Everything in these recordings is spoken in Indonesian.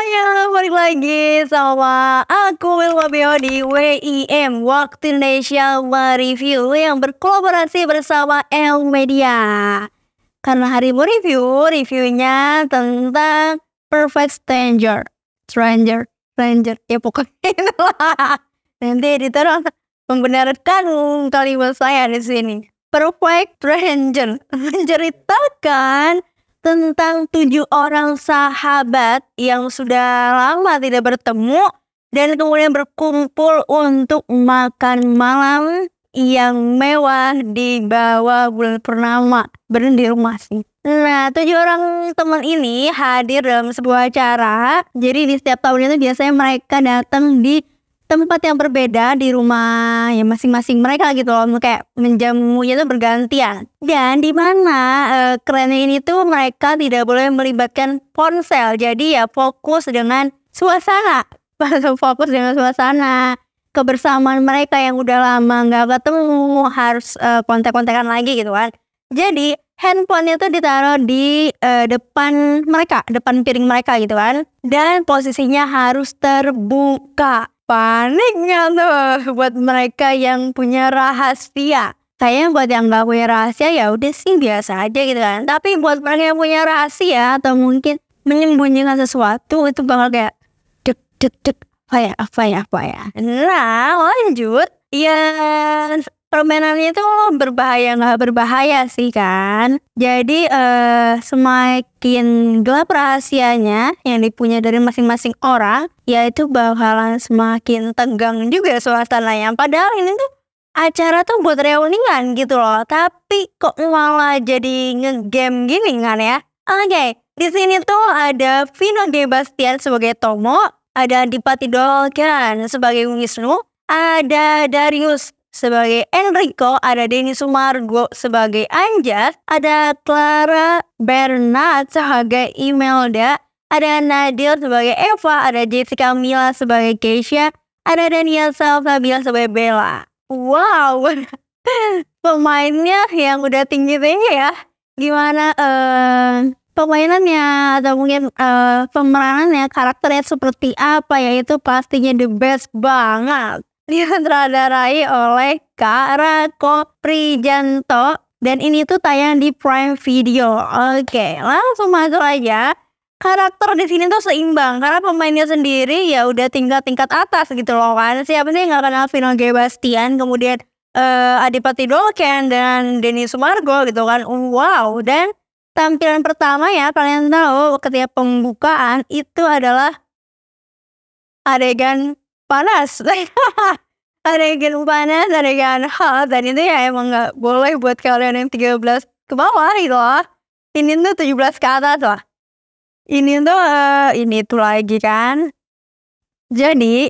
semuanya, balik lagi sama aku Wilma Beo di WIM Waktu Indonesia Mereview yang berkolaborasi bersama El Media. Karena hari mau reviewnya tentang Perfect Stranger, ya pokoknya itulah. Nanti editor membenarkan kalimat saya di sini. Perfect Stranger menceritakan tentang 7 orang sahabat yang sudah lama tidak bertemu dan kemudian berkumpul untuk makan malam yang mewah di bawah bulan purnama di rumah sih. Nah, 7 orang teman ini hadir dalam sebuah acara. Jadi di setiap tahun itu biasanya mereka datang di tempat yang berbeda di rumah ya masing-masing mereka gitu loh, kayak menjamunya itu bergantian. Dan di mana kerennya ini tuh mereka tidak boleh melibatkan ponsel, jadi ya fokus dengan suasana kebersamaan mereka yang udah lama nggak ketemu, harus kontak-kontakan lagi gitu kan. Jadi handphonenya tuh ditaruh di depan piring mereka gitu kan, dan posisinya harus terbuka. Panik nggak tuh buat mereka yang punya rahasia? Kayaknya buat yang nggak punya rahasia ya udah sih biasa aja gitu kan. Tapi buat mereka yang punya rahasia atau mungkin menyembunyikan sesuatu itu bakal kayak dek apa ya. Nah lanjut ya, permainannya itu berbahaya nggak berbahaya sih kan. Jadi semakin gelap rahasianya yang dipunya dari masing-masing orang, ya itu bakalan semakin tegang juga suasananya. Padahal ini tuh acara tuh buat reunian gitu loh, tapi kok malah jadi ngegame gini kan ya. Oke, di sini tuh ada Vino G. Bastian sebagai Tomo, ada Adipati Dolken sebagai Wisnu, ada Darius sebagai Enrico, ada Denny Sumargo sebagai Anjas, ada Clara Bernard sebagai Imelda, ada Nadir sebagai Eva, ada Jessica Mila sebagai Keisha, ada Daniel Salsabila sebagai Bella. Wow, pemainnya yang udah tinggi-tinggi ya. Gimana pemainannya atau mungkin pemeranannya, karakternya seperti apa, yaitu pastinya the best banget. Disutradarai oleh Kak Rako Prijanto dan ini tuh tayang di Prime Video. Oke, langsung masuk aja. Karakter di sini tuh seimbang karena pemainnya sendiri ya udah tingkat atas gitu loh kan. Siapa sih yang nggak kenal Vino G. Bastian, kemudian Adipati Dolken dan Denny Sumargo gitu kan. Wow, dan tampilan pertama ya kalian tahu ketika pembukaan itu adalah adegan panas. adegan hot, dan itu ya emang gak boleh buat kalian yang 13 ke bawah gitu loh. Ini tuh 17 ke atas lah. Ini tuh ini tuh lagi kan. Jadi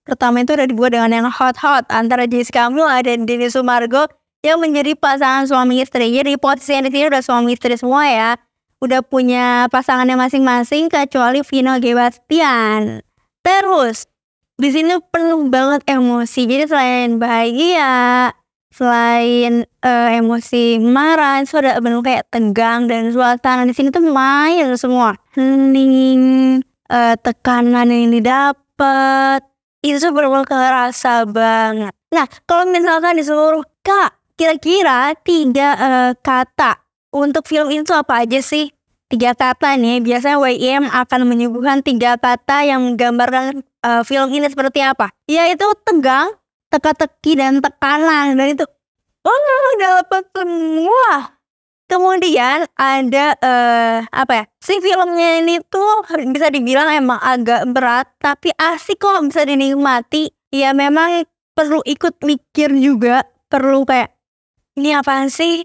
pertama itu udah dibuat dengan yang hot antara Jessica Mila dan Denny Sumargo yang menjadi pasangan suami istri. Jadi posisinya di sini udah suami istri semua ya. Udah punya pasangannya masing-masing kecuali Vino G. Bastian. Terus di sini penuh banget emosi. Jadi selain bahagia, selain emosi marah, itu ada benar kayak tegang, dan suasana di sini tuh main semua. Hening, tekanan yang didapat itu benar-benar kerasa banget. Nah, kalau misalkan disuruh Kak, kira-kira 3 kata untuk film itu apa aja sih? 3 kata nih, biasanya WIM akan menyuguhkan 3 kata yang menggambarkan film ini seperti apa. Yaitu tegang, teka-teki, dan tekanan. Dan itu dapat semua. Kemudian ada si filmnya ini tuh bisa dibilang emang agak berat, tapi asik kok, bisa dinikmati. Ya memang perlu ikut mikir juga, perlu kayak ini apaan sih?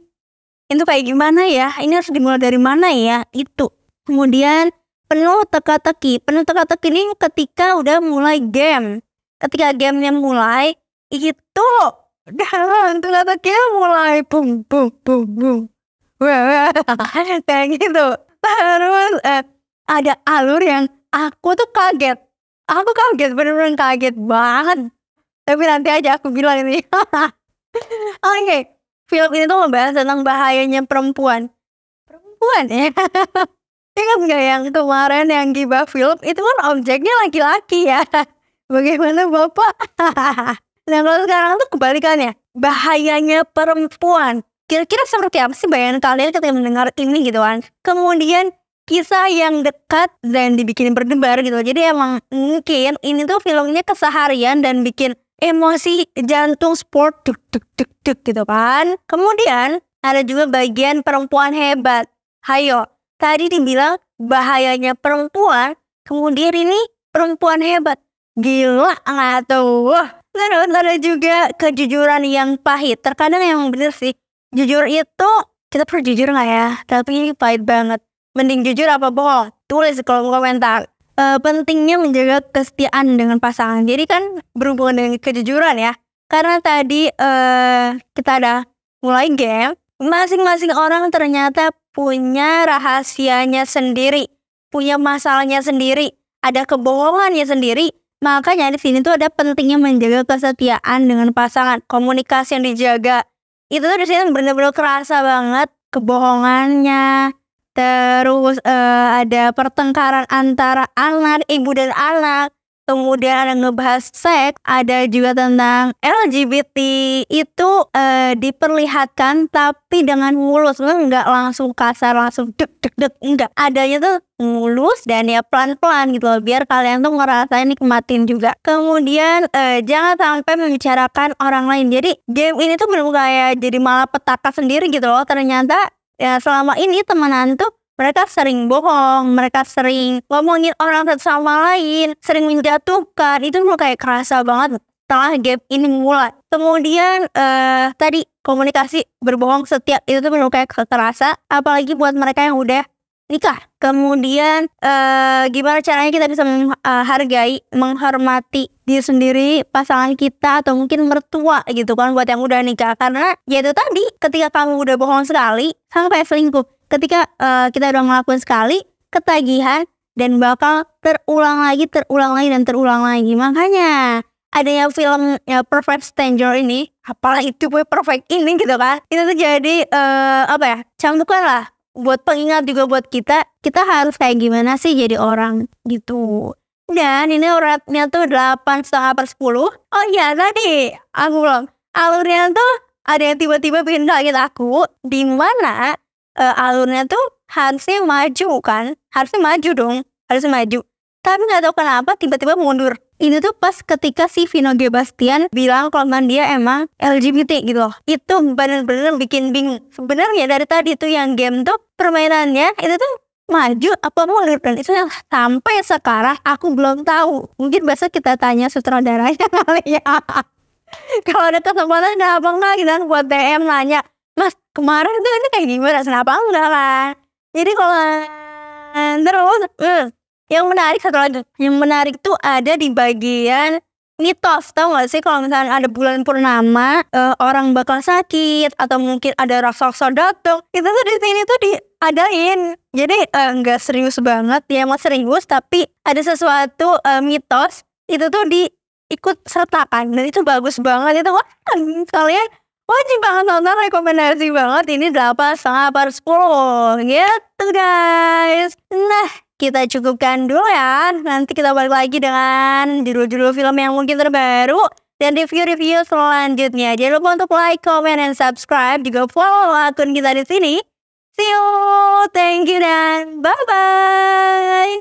Itu kayak gimana ya? Ini harus dimulai dari mana ya? Itu. Kemudian penuh teka-teki ini ketika udah mulai game. Ketika gamenya mulai, itu teka-tekinya mulai boom. Wah, kayak gitu. Terus ada alur yang aku tuh kaget. Bener-bener kaget banget. Tapi nanti aja aku bilang ini. Oke. Film ini tuh membahas tentang bahayanya perempuan ya. Ingat nggak yang kemarin yang gibah film itu kan objeknya laki-laki ya. Bagaimana Bapak? Nah kalau sekarang tuh kebalikannya, bahayanya perempuan. Kira-kira seperti apa sih bayangan kalian ketika mendengar ini gitu kan? Kemudian kisah yang dekat dan dibikin berdebar gitu. Jadi emang mungkin ini tuh filmnya keseharian dan bikin emosi jantung sport duk duk duk duk gitu kan. Kemudian ada juga bagian perempuan hebat. Hayo, tadi dibilang bahayanya perempuan, kemudian ini perempuan hebat. Gila nggak tuh? Terus ada juga kejujuran yang pahit. Terkadang emang bener sih, jujur itu kita perlu jujur nggak ya? Tapi ini pahit banget. Mending jujur apa bohong? Tulis di kolom komentar. Pentingnya menjaga kesetiaan dengan pasangan. Jadi kan berhubungan dengan kejujuran ya. Karena tadi kita ada mulai game. Masing-masing orang ternyata punya rahasianya sendiri, punya masalahnya sendiri, ada kebohongannya sendiri. Makanya di sini tuh ada pentingnya menjaga kesetiaan dengan pasangan, komunikasi yang dijaga. Itu tuh di sini benar-benar kerasa banget kebohongannya. Terus ada pertengkaran antara anak, ibu dan anak. Kemudian ada ngebahas seks, ada juga tentang LGBT. Itu diperlihatkan tapi dengan mulus, enggak langsung kasar, langsung dek dek dek, enggak. Adanya tuh mulus dan ya pelan-pelan gitu loh, biar kalian tuh ngerasain nikmatin juga. Kemudian jangan sampai membicarakan orang lain. Jadi game ini tuh belum kayak jadi malapetaka sendiri gitu loh. Ternyata ya selama ini temenan tuh mereka sering bohong, mereka sering ngomongin orang satu sama lain, sering menjatuhkan. Itu tuh kayak kerasa banget setelah game ini mulai. Kemudian tadi komunikasi berbohong setiap itu tuh belum kayak terasa, apalagi buat mereka yang udah nikah. Kemudian gimana caranya kita bisa menghargai, menghormati diri sendiri, pasangan kita, atau mungkin mertua gitu kan buat yang udah nikah. Karena ya itu tadi, ketika kamu udah bohong sekali sama kayak selingkuh, ketika kita udah ngelakuin sekali, ketagihan dan bakal terulang lagi dan terulang lagi. Makanya adanya film Perfect Stranger ini, apalah itu perfect ini gitu kan, itu tuh jadi cambukan lah buat pengingat juga buat kita harus kayak gimana sih jadi orang gitu. Dan ini ratenya tuh 8,5/10. Oh iya tadi aku belum, alurnya tuh ada yang tiba-tiba bikin kaget aku, di mana alurnya tuh harusnya maju kan, harusnya maju, tapi nggak tahu kenapa tiba-tiba mundur. Ini tuh pas ketika si Vino G. Bastian bilang kalau dia emang LGBT gitu loh. Itu bener-bener bikin bingung. Sebenarnya dari tadi tuh yang game tuh permainannya itu tuh maju apa mundur, dan itu yang sampai sekarang aku belum tahu. Mungkin besok kita tanya sutradaranya kali ya. Kalau ada kesempatan kenapa enggak kita buat DM nanya, Mas kemarin tuh ini kayak gimana, kenapa enggak kan. Jadi kalau terus yang menarik satu lagi, yang menarik tuh ada di bagian mitos. Tahu gak sih kalau misalnya ada bulan purnama, orang bakal sakit atau mungkin ada raksasa datang, itu tuh di sini tuh diadain. Jadi nggak serius banget ya, emang serius tapi ada sesuatu mitos itu tuh diikut sertakan, dan itu bagus banget. Itu kalian wajib banget nonton, rekomendasi banget. Ini 8,5/10 gitu guys. Nah kita cukupkan dulu ya. Nanti kita balik lagi dengan judul-judul film yang mungkin terbaru dan review-review selanjutnya. Jangan lupa untuk like, comment, dan subscribe. Juga follow akun kita di sini. See you, thank you, dan bye-bye.